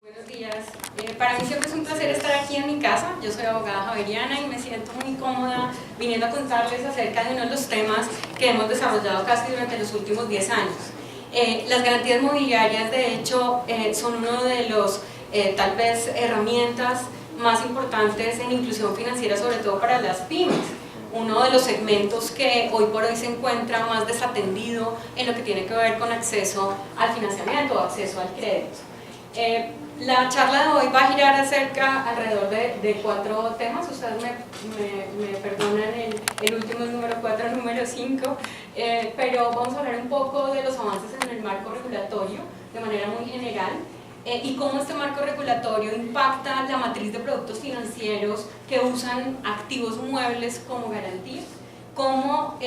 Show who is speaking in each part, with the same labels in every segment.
Speaker 1: Buenos días. Para mí siempre es un placer estar aquí en mi casa. Yo soy abogada javeriana y me siento muy cómoda viniendo a contarles acerca de uno de los temas que hemos desarrollado casi durante los últimos 10 años. Las garantías mobiliarias, de hecho, son uno de los, tal vez, herramientas más importantes en inclusión financiera, sobre todo para las pymes. Uno de los segmentos que hoy por hoy se encuentra más desatendido en lo que tiene que ver con acceso al financiamiento o acceso al crédito. La charla de hoy va a girar alrededor de 4 temas. Ustedes me perdonan el último número 4, número 5, pero vamos a hablar un poco de los avances en el marco regulatorio de manera muy general y cómo este marco regulatorio impacta la matriz de productos financieros que usan activos muebles como garantía, cómo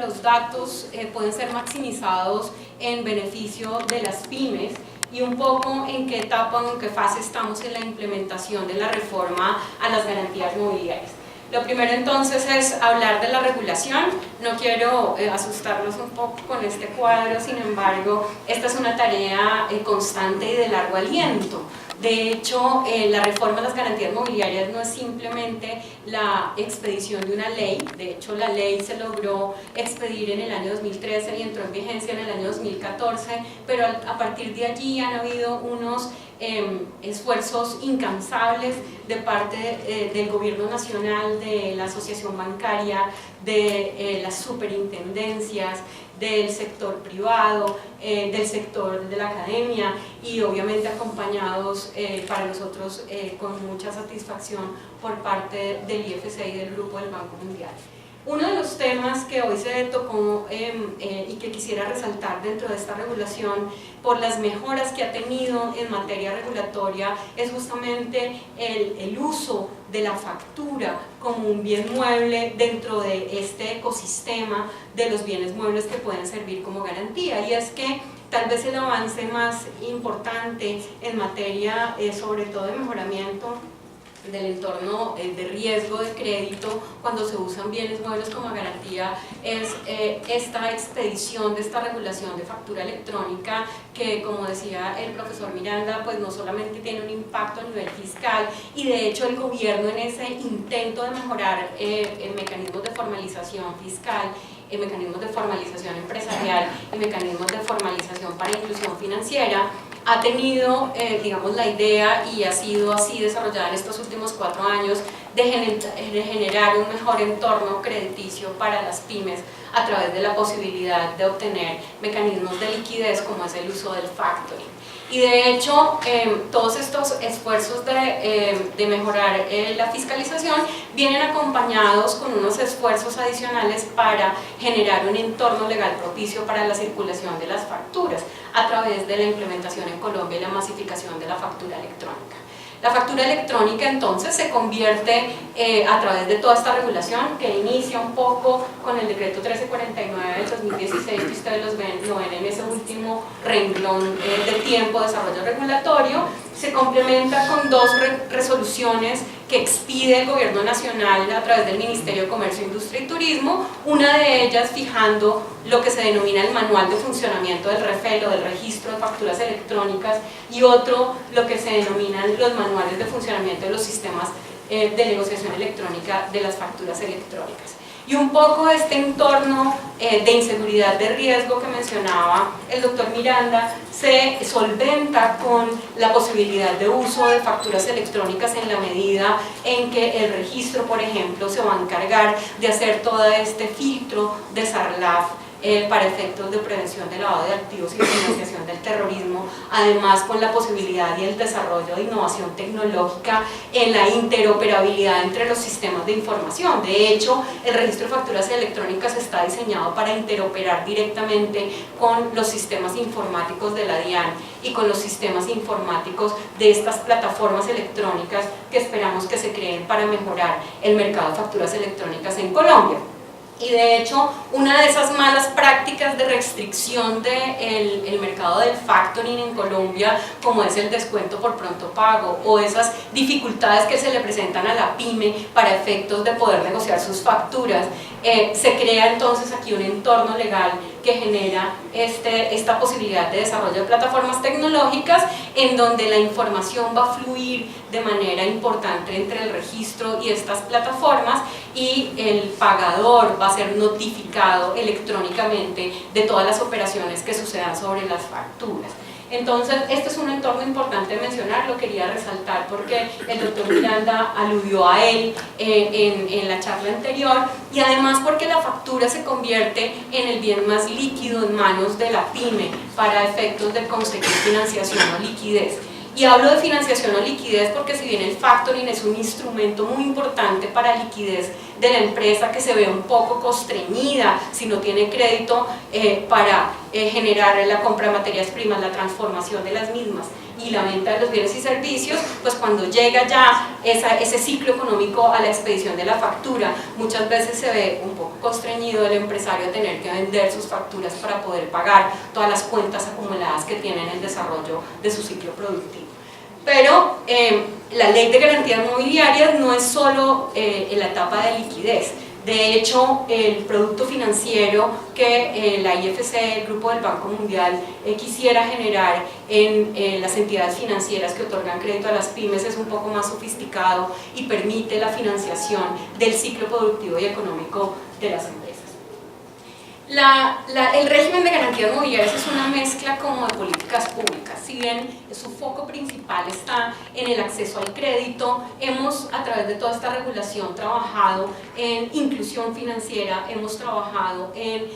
Speaker 1: los datos pueden ser maximizados en beneficio de las pymes, y un poco en qué etapa o en qué fase estamos en la implementación de la reforma a las garantías mobiliarias. Lo primero entonces es hablar de la regulación. No quiero asustarlos un poco con este cuadro, sin embargo, esta es una tarea constante y de largo aliento. De hecho, la reforma a las garantías mobiliarias no es simplemente la expedición de una ley. De hecho, la ley se logró expedir en el año 2013 y entró en vigencia en el año 2014, pero a partir de allí han habido unos esfuerzos incansables de parte del gobierno nacional, de la asociación bancaria, de las superintendencias, del sector privado, del sector de la academia y obviamente acompañados para nosotros con mucha satisfacción por parte del IFC y del Grupo del Banco Mundial. Uno de los temas que hoy se tocó y que quisiera resaltar dentro de esta regulación por las mejoras que ha tenido en materia regulatoria es justamente el uso de la factura como un bien mueble dentro de este ecosistema de los bienes muebles que pueden servir como garantía. Y es que tal vez el avance más importante en materia sobre todo de mejoramiento del entorno de riesgo de crédito cuando se usan bienes muebles como garantía es esta expedición de esta regulación de factura electrónica que, como decía el profesor Miranda, pues no solamente tiene un impacto a nivel fiscal y de hecho el gobierno en ese intento de mejorar mecanismos de formalización fiscal, mecanismos de formalización empresarial y mecanismos de formalización para inclusión financiera ha tenido, digamos, la idea y ha sido así desarrollada en estos últimos 4 años de generar un mejor entorno crediticio para las pymes a través de la posibilidad de obtener mecanismos de liquidez como es el uso del factoring. Y de hecho, todos estos esfuerzos de mejorar la fiscalización vienen acompañados con unos esfuerzos adicionales para generar un entorno legal propicio para la circulación de las facturas a través de la implementación en Colombia y la masificación de la factura electrónica. La factura electrónica entonces se convierte a través de toda esta regulación que inicia un poco con el decreto 1349 del 2016 que ustedes lo ven en ese último renglón de tiempo de desarrollo regulatorio, se complementa con 2 resoluciones que expide el Gobierno Nacional a través del Ministerio de Comercio, Industria y Turismo, una de ellas fijando lo que se denomina el Manual de Funcionamiento del REFEL o del Registro de Facturas Electrónicas y otro lo que se denominan los Manuales de Funcionamiento de los Sistemas de Negociación Electrónica de las Facturas Electrónicas. Y un poco este entorno de inseguridad de riesgo que mencionaba el doctor Miranda se solventa con la posibilidad de uso de facturas electrónicas en la medida en que el registro, por ejemplo, se va a encargar de hacer todo este filtro de SARLAF para efectos de prevención de lavado de activos y financiación del terrorismo, además con la posibilidad y el desarrollo de innovación tecnológica en la interoperabilidad entre los sistemas de información. De hecho, el registro de facturas electrónicas está diseñado para interoperar directamente con los sistemas informáticos de la DIAN y con los sistemas informáticos de estas plataformas electrónicas que esperamos que se creen para mejorar el mercado de facturas electrónicas en Colombia. Y de hecho, una de esas malas prácticas de restricción del mercado del factoring en Colombia, como es el descuento por pronto pago o esas dificultades que se le presentan a la pyme para efectos de poder negociar sus facturas, se crea entonces aquí un entorno legal que genera esta posibilidad de desarrollo de plataformas tecnológicas en donde la información va a fluir de manera importante entre el registro y estas plataformas, y el pagador va a ser notificado electrónicamente de todas las operaciones que sucedan sobre las facturas. Entonces, este es un entorno importante de mencionar, lo quería resaltar porque el doctor Miranda aludió a él en la charla anterior, y además porque la factura se convierte en el bien más líquido en manos de la pyme para efectos de conseguir financiación o liquidez. Y hablo de financiación o liquidez porque si bien el factoring es un instrumento muy importante para liquidez de la empresa, que se ve un poco constreñida si no tiene crédito para generar la compra de materias primas, la transformación de las mismas y la venta de los bienes y servicios, pues cuando llega ya ese ciclo económico a la expedición de la factura, muchas veces se ve un poco constreñido el empresario a tener que vender sus facturas para poder pagar todas las cuentas acumuladas que tiene en el desarrollo de su ciclo productivo. Pero la ley de garantías mobiliarias no es solo en la etapa de liquidez. De hecho, el producto financiero que la IFC, el Grupo del Banco Mundial, quisiera generar en las entidades financieras que otorgan crédito a las pymes es un poco más sofisticado y permite la financiación del ciclo productivo y económico de las empresas. El régimen de garantías mobiliarias es una mezcla como de políticas públicas. Si bien su foco principal está en el acceso al crédito, hemos a través de toda esta regulación trabajado en inclusión financiera, hemos trabajado en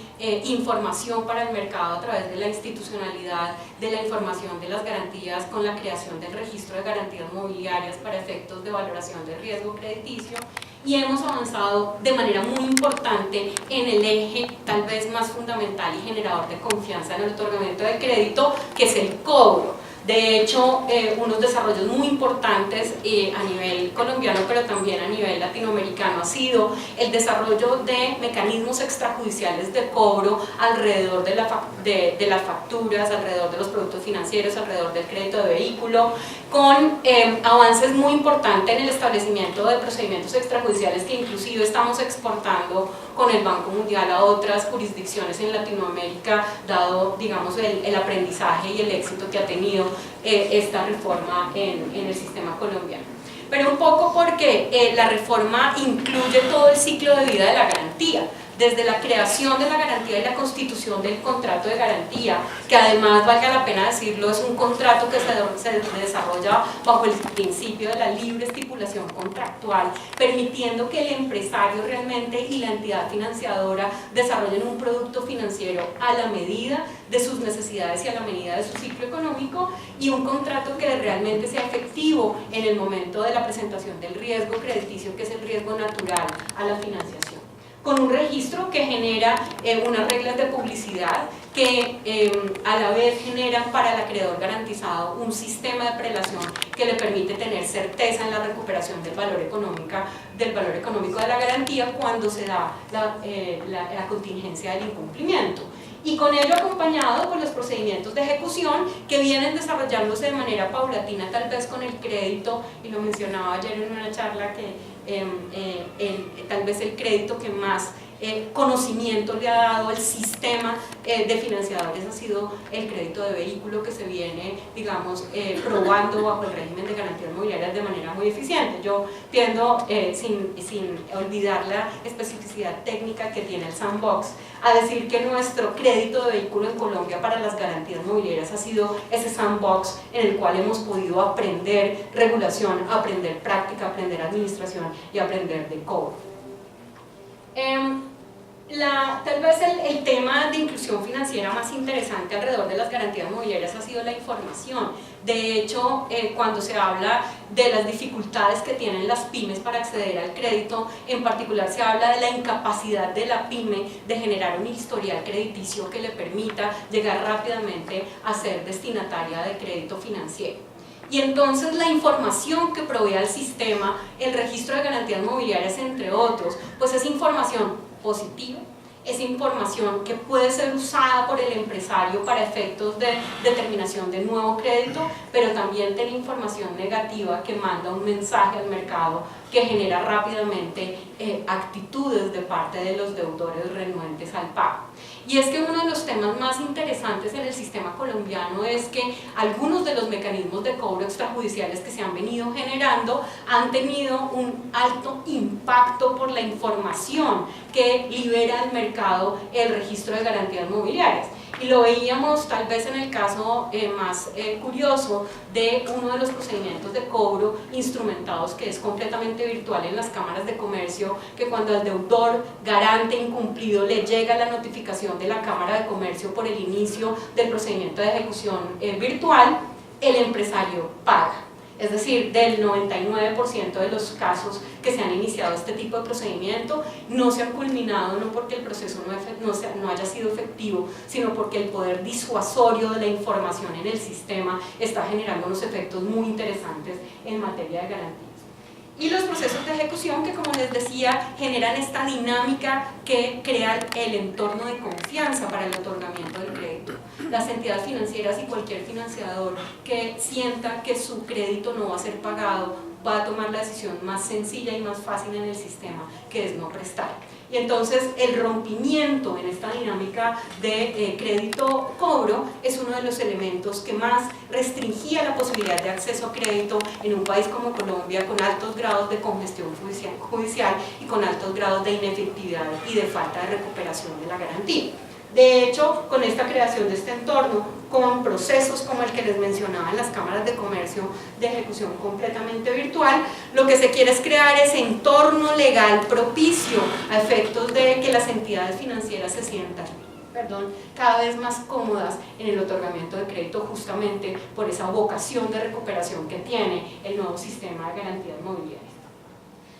Speaker 1: información para el mercado a través de la institucionalidad de la información de las garantías con la creación del registro de garantías mobiliarias para efectos de valoración del riesgo crediticio, y hemos avanzado de manera muy importante en el eje tal vez más fundamental y generador de confianza en el otorgamiento de crédito, que es el cobro. De hecho, unos desarrollos muy importantes a nivel colombiano, pero también a nivel latinoamericano, ha sido el desarrollo de mecanismos extrajudiciales de cobro alrededor de las facturas, alrededor de los productos financieros, alrededor del crédito de vehículo, con avances muy importantes en el establecimiento de procedimientos extrajudiciales que inclusive estamos exportando con el Banco Mundial a otras jurisdicciones en Latinoamérica, dado, digamos, el aprendizaje y el éxito que ha tenido esta reforma en el sistema colombiano. Pero un poco porque la reforma incluye todo el ciclo de vida de la garantía, desde la creación de la garantía y la constitución del contrato de garantía, que además, valga la pena decirlo, es un contrato que se desarrolla bajo el principio de la libre estipulación contractual, permitiendo que el empresario realmente y la entidad financiadora desarrollen un producto financiero a la medida de sus necesidades y a la medida de su ciclo económico, y un contrato que realmente sea efectivo en el momento de la presentación del riesgo crediticio, que es el riesgo natural a la financiación, con un registro que genera unas reglas de publicidad que a la vez generan para el acreedor garantizado un sistema de prelación que le permite tener certeza en la recuperación del valor económico de la garantía cuando se da la contingencia del incumplimiento. Y con ello acompañado por los procedimientos de ejecución que vienen desarrollándose de manera paulatina, tal vez con el crédito, y lo mencionaba ayer en una charla, que tal vez el crédito que más conocimiento le ha dado el sistema de financiadores ha sido el crédito de vehículo, que se viene, digamos, probando bajo el régimen de garantías mobiliarias de manera muy eficiente. Yo tiendo, sin olvidar la especificidad técnica que tiene el sandbox, a decir que nuestro crédito de vehículo en Colombia para las garantías mobiliarias ha sido ese sandbox en el cual hemos podido aprender regulación, aprender práctica, aprender administración y aprender de cobro. Tal vez el tema de inclusión financiera más interesante alrededor de las garantías mobiliarias ha sido la información. De hecho, cuando se habla de las dificultades que tienen las pymes para acceder al crédito, en particular se habla de la incapacidad de la pyme de generar un historial crediticio que le permita llegar rápidamente a ser destinataria de crédito financiero. Y entonces la información que provee al sistema, el registro de garantías mobiliarias, entre otros, pues es información positiva, es información que puede ser usada por el empresario para efectos de determinación de nuevo crédito, pero también tiene información negativa que manda un mensaje al mercado que genera rápidamente actitudes de parte de los deudores renuentes al pago. Y es que uno de los temas más interesantes en el sistema colombiano es que algunos de los mecanismos de cobro extrajudiciales que se han venido generando han tenido un alto impacto por la información que libera al mercado el registro de garantías mobiliarias. Y lo veíamos tal vez en el caso más curioso de uno de los procedimientos de cobro instrumentados que es completamente virtual en las cámaras de comercio, que cuando al deudor garante incumplido le llega la notificación de la Cámara de Comercio por el inicio del procedimiento de ejecución virtual, el empresario paga. Es decir, del 99% de los casos que se han iniciado este tipo de procedimiento no se han culminado, no porque el proceso no haya sido efectivo, sino porque el poder disuasorio de la información en el sistema está generando unos efectos muy interesantes en materia de garantías. Y los procesos de ejecución que, como les decía, generan esta dinámica que crea el entorno de confianza para el otorgamiento del crédito. Las entidades financieras y cualquier financiador que sienta que su crédito no va a ser pagado va a tomar la decisión más sencilla y más fácil en el sistema, que es no prestar. Y entonces el rompimiento en esta dinámica de crédito-cobro es uno de los elementos que más restringía la posibilidad de acceso a crédito en un país como Colombia, con altos grados de congestión judicial y con altos grados de inefectividad y de falta de recuperación de la garantía. De hecho, con esta creación de este entorno, con procesos como el que les mencionaba en las cámaras de comercio de ejecución completamente virtual, lo que se quiere es crear ese entorno legal propicio a efectos de que las entidades financieras se sientan cada vez más cómodas en el otorgamiento de crédito, justamente por esa vocación de recuperación que tiene el nuevo sistema de garantías mobiliarias.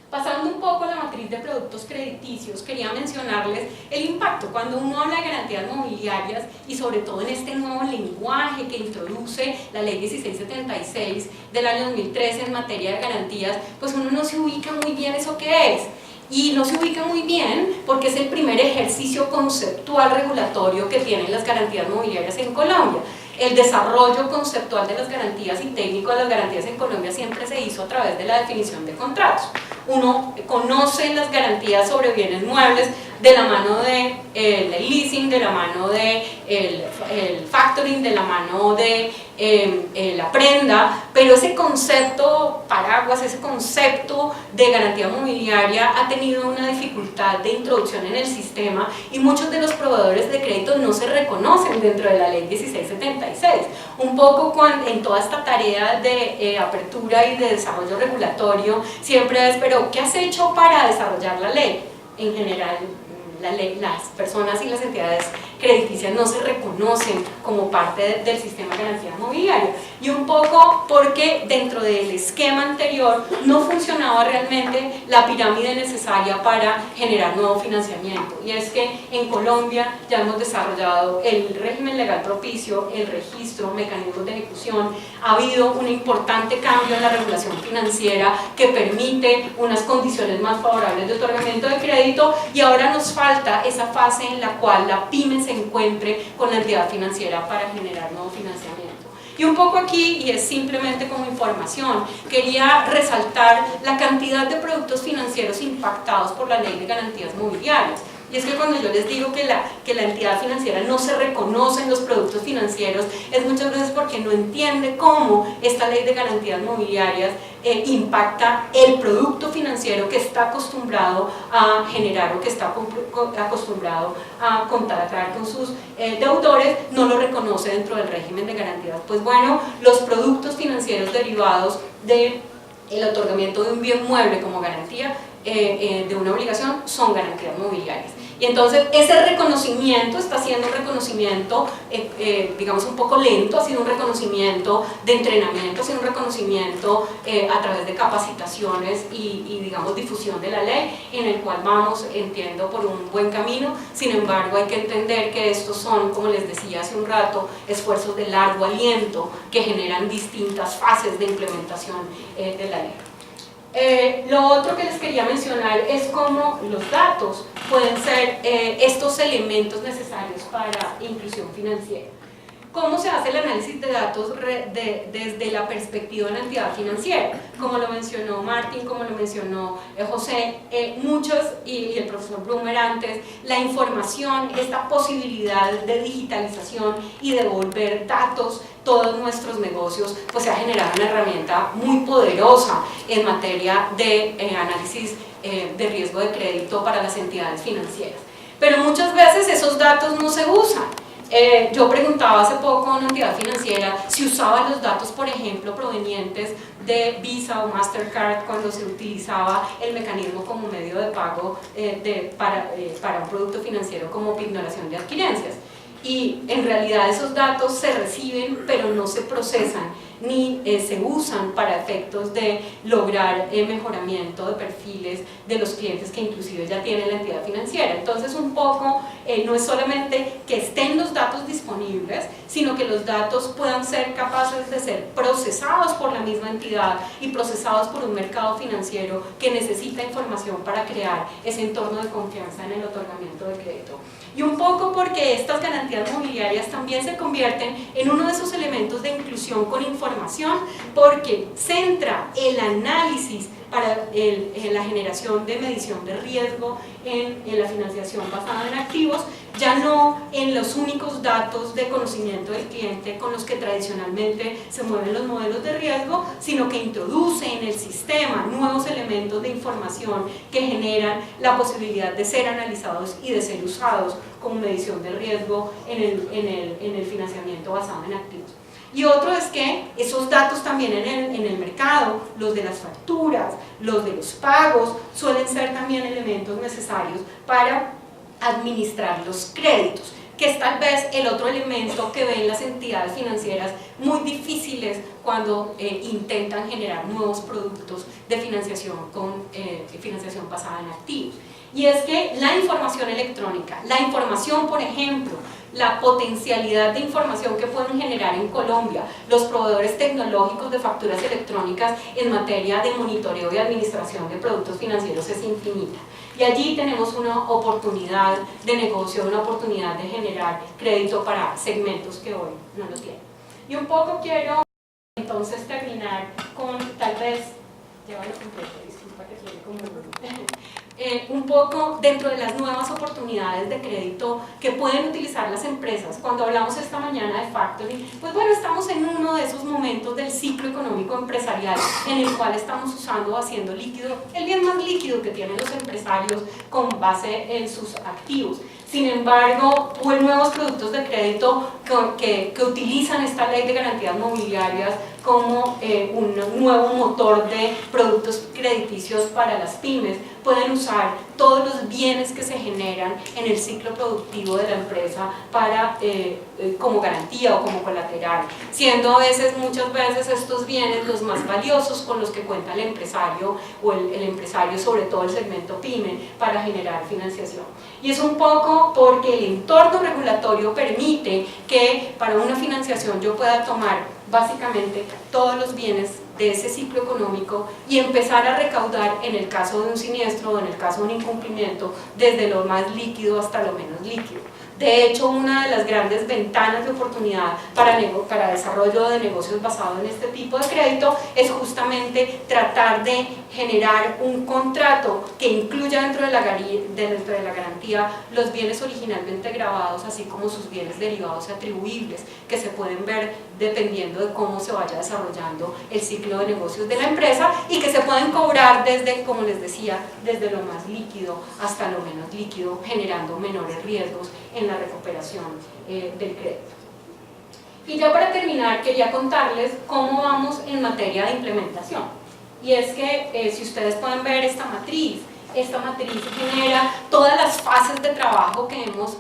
Speaker 1: Pasando un poco a la matriz de productos crediticios, quería mencionarles el impacto cuando uno habla de garantías mobiliarias y sobre todo en este nuevo lenguaje que introduce la ley 1676 del año 2013 en materia de garantías, pues uno no se ubica muy bien eso qué es. Y no se ubica muy bien porque es el primer ejercicio conceptual regulatorio que tienen las garantías mobiliarias en Colombia. El desarrollo conceptual de las garantías y técnico de las garantías en Colombia siempre se hizo a través de la definición de contratos. Uno conoce las garantías sobre bienes muebles de la mano del leasing, de la mano del factoring, de la mano de la prenda, pero ese concepto paraguas, ese concepto de garantía mobiliaria ha tenido una dificultad de introducción en el sistema y muchos de los proveedores de crédito no se reconocen dentro de la ley 1676. Un poco en toda esta tarea de apertura y de desarrollo regulatorio siempre es, pero ¿qué has hecho para desarrollar la ley? En general, las personas y las entidades crediticias no se reconocen como parte del sistema de garantía mobiliaria, y un poco porque dentro del esquema anterior no funcionaba realmente la pirámide necesaria para generar nuevo financiamiento. Y es que en Colombia ya hemos desarrollado el régimen legal propicio, el registro, mecanismos de ejecución, ha habido un importante cambio en la regulación financiera que permite unas condiciones más favorables de otorgamiento de crédito, y ahora nos falta esa fase en la cual la pyme se encuentre con la entidad financiera para generar nuevo financiamiento. Y un poco aquí, y es simplemente como información, quería resaltar la cantidad de productos financieros impactados por la ley de garantías mobiliarias. Y es que cuando yo les digo que la entidad financiera no se reconoce en los productos financieros, es muchas veces porque no entiende cómo esta ley de garantías mobiliarias impacta el producto financiero que está acostumbrado a generar o que está acostumbrado a contratar con sus deudores, no lo reconoce dentro del régimen de garantías. Pues bueno, los productos financieros derivados del otorgamiento de un bien mueble como garantía de una obligación son garantías mobiliarias. Y entonces ese reconocimiento está siendo un reconocimiento, digamos, un poco lento, ha sido un reconocimiento de entrenamiento, ha sido un reconocimiento a través de capacitaciones y digamos, difusión de la ley, en el cual vamos, entiendo, por un buen camino. Sin embargo, hay que entender que estos son, como les decía hace un rato, esfuerzos de largo aliento que generan distintas fases de implementación de la ley. Lo otro que les quería mencionar es cómo los datos pueden ser estos elementos necesarios para inclusión financiera. ¿Cómo se hace el análisis de datos desde la perspectiva de la entidad financiera? Como lo mencionó Martín, como lo mencionó José, muchos, y el profesor Blumer antes, la información, esta posibilidad de digitalización y de volver datos todos nuestros negocios, pues se ha generado una herramienta muy poderosa en materia de análisis de riesgo de crédito para las entidades financieras. Pero muchas veces esos datos no se usan. Yo preguntaba hace poco a una entidad financiera si usaba los datos, por ejemplo, provenientes de Visa o Mastercard cuando se utilizaba el mecanismo como medio de pago para un producto financiero como pignoración de adquirencias. Y en realidad esos datos se reciben pero no se procesan ni se usan para efectos de lograr mejoramiento de perfiles de los clientes que inclusive ya tiene la entidad financiera. Entonces un poco no es solamente que estén los datos disponibles, sino que los datos puedan ser capaces de ser procesados por la misma entidad y procesados por un mercado financiero que necesita información para crear ese entorno de confianza en el otorgamiento de crédito. Y un poco porque estas garantías mobiliarias también se convierten en uno de esos elementos de inclusión con información, porque centra el análisis para la generación de medición de riesgo en la financiación basada en activos, ya no en los únicos datos de conocimiento del cliente con los que tradicionalmente se mueven los modelos de riesgo, sino que introduce en el sistema nuevos elementos de información que generan la posibilidad de ser analizados y de ser usados como medición de riesgo en el financiamiento basado en activos. Y otro es que esos datos también en el mercado, los de las facturas, los de los pagos, suelen ser también elementos necesarios para administrar los créditos, que es tal vez el otro elemento que ven las entidades financieras muy difíciles cuando intentan generar nuevos productos de financiación financiación basada en activos. Y es que la información electrónica, la información, por ejemplo, la potencialidad de información que pueden generar en Colombia los proveedores tecnológicos de facturas electrónicas en materia de monitoreo y administración de productos financieros es infinita. Y allí tenemos una oportunidad de negocio, una oportunidad de generar crédito para segmentos que hoy no lo tienen. Y un poco quiero entonces terminar con, tal vez, llévalo completo, disculpa que suene como un poco dentro de las nuevas oportunidades de crédito que pueden utilizar las empresas. Cuando hablamos esta mañana de factoring, pues bueno, estamos en uno de esos momentos del ciclo económico empresarial en el cual estamos usando o haciendo líquido, el bien más líquido que tienen los empresarios con base en sus activos. Sin embargo, hubo nuevos productos de crédito que utilizan esta ley de garantías mobiliarias como un nuevo motor de productos crediticios para las pymes. Pueden usar todos los bienes que se generan en el ciclo productivo de la empresa para, como garantía o como colateral, siendo a veces, muchas veces, estos bienes los más valiosos con los que cuenta el empresario o el empresario, sobre todo el segmento pyme, para generar financiación. Y es un poco porque el entorno regulatorio permite que para una financiación yo pueda tomar básicamente todos los bienes de ese ciclo económico y empezar a recaudar en el caso de un siniestro o en el caso de un incumplimiento desde lo más líquido hasta lo menos líquido. De hecho, una de las grandes ventanas de oportunidad para desarrollo de negocios basados en este tipo de crédito es justamente tratar de generar un contrato que incluya dentro de la garantía los bienes originalmente grabados, así como sus bienes derivados y atribuibles, que se pueden ver dependiendo de cómo se vaya desarrollando el ciclo de negocios de la empresa y que se pueden cobrar desde, como les decía, desde lo más líquido hasta lo menos líquido, generando menores riesgos en la recuperación del crédito. Y ya para terminar, quería contarles cómo vamos en materia de implementación. Y es que si ustedes pueden ver esta matriz genera todas las fases de trabajo que hemos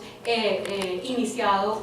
Speaker 1: iniciado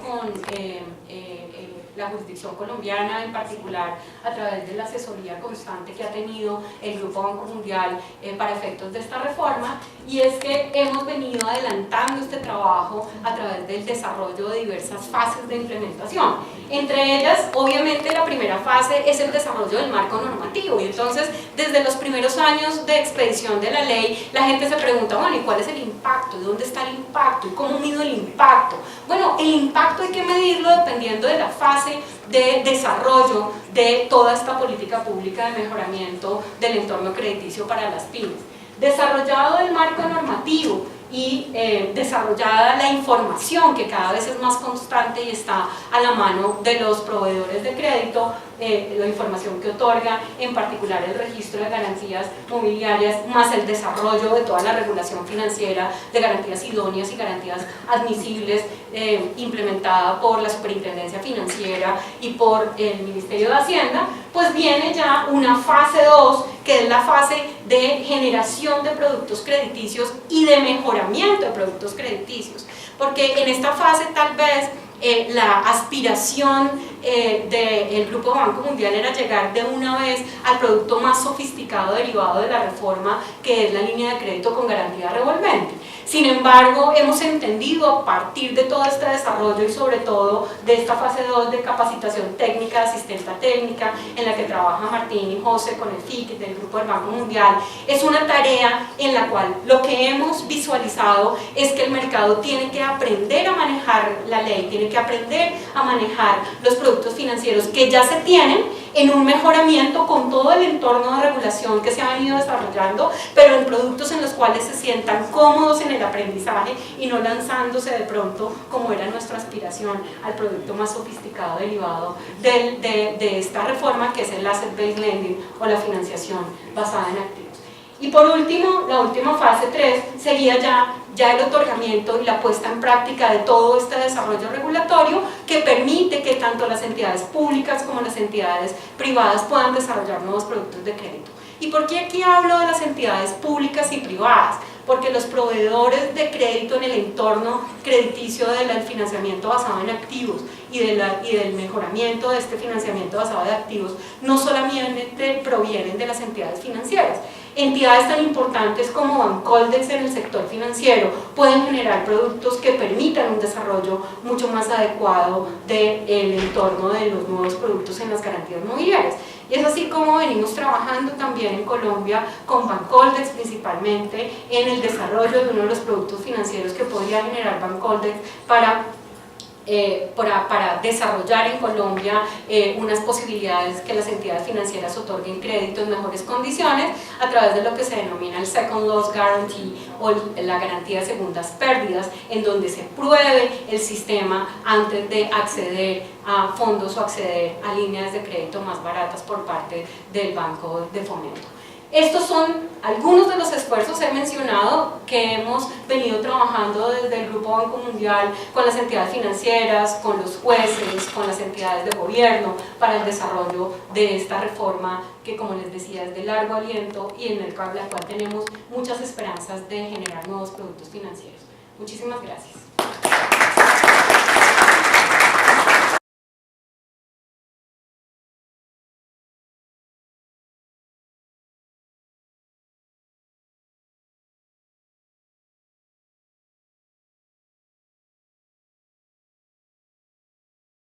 Speaker 1: la jurisdicción colombiana, en particular a través de la asesoría constante que ha tenido el Grupo Banco Mundial para efectos de esta reforma, y es que hemos venido adelantando este trabajo a través del desarrollo de diversas fases de implementación. Entre ellas, obviamente, la primera fase es el desarrollo del marco normativo, y entonces desde los primeros años de expedición de la ley, la gente se pregunta, bueno, ¿y cuál es el impacto? ¿Y dónde está el impacto? ¿Y cómo mido el impacto? Bueno, el impacto hay que medirlo dependiendo de la fase de desarrollo de toda esta política pública de mejoramiento del entorno crediticio para las pymes. Desarrollado el marco normativo y desarrollada la información, que cada vez es más constante y está a la mano de los proveedores de crédito, la información que otorga en particular el registro de garantías mobiliarias, más el desarrollo de toda la regulación financiera de garantías idóneas y garantías admisibles implementada por la Superintendencia Financiera y por el Ministerio de Hacienda, pues viene ya una fase 2, que es la fase de generación de productos crediticios y de mejoramiento de productos crediticios, porque en esta fase tal vez la aspiración del Grupo Banco Mundial era llegar de una vez al producto más sofisticado derivado de la reforma, que es la línea de crédito con garantía revolvente. Sin embargo, hemos entendido a partir de todo este desarrollo y sobre todo de esta fase 2 de capacitación técnica, de asistencia técnica, en la que trabaja Martín y José con el FIC del Grupo del Banco Mundial, es una tarea en la cual lo que hemos visualizado es que el mercado tiene que aprender a manejar la ley, tiene que aprender a manejar los productos financieros que ya se tienen en un mejoramiento con todo el entorno de regulación que se ha venido desarrollando, pero en productos en los cuales se sientan cómodos en el aprendizaje y no lanzándose de pronto, como era nuestra aspiración, al producto más sofisticado derivado de esta reforma, que es el Asset-Based Lending o la financiación basada en activos. Y por último, la última fase 3 sería ya el otorgamiento y la puesta en práctica de todo este desarrollo regulatorio que permite que tanto las entidades públicas como las entidades privadas puedan desarrollar nuevos productos de crédito. ¿Y por qué aquí hablo de las entidades públicas y privadas? Porque los proveedores de crédito en el entorno crediticio del financiamiento basado en activos y del mejoramiento de este financiamiento basado en activos no solamente provienen de las entidades financieras. Entidades tan importantes como Bancoldex en el sector financiero pueden generar productos que permitan un desarrollo mucho más adecuado del entorno de los nuevos productos en las garantías mobiliarias. Y es así como venimos trabajando también en Colombia con Bancoldex, principalmente en el desarrollo de uno de los productos financieros que podría generar Bancoldex para desarrollar en Colombia unas posibilidades que las entidades financieras otorguen crédito en mejores condiciones a través de lo que se denomina el Second Loss Guarantee o la garantía de segundas pérdidas, en donde se pruebe el sistema antes de acceder a fondos o acceder a líneas de crédito más baratas por parte del Banco de Fomento. Estos son algunos de los esfuerzos, he mencionado, que hemos venido trabajando desde el Grupo Banco Mundial con las entidades financieras, con los jueces, con las entidades de gobierno para el desarrollo de esta reforma que, como les decía, es de largo aliento y en la cual tenemos muchas esperanzas de generar nuevos productos financieros. Muchísimas gracias.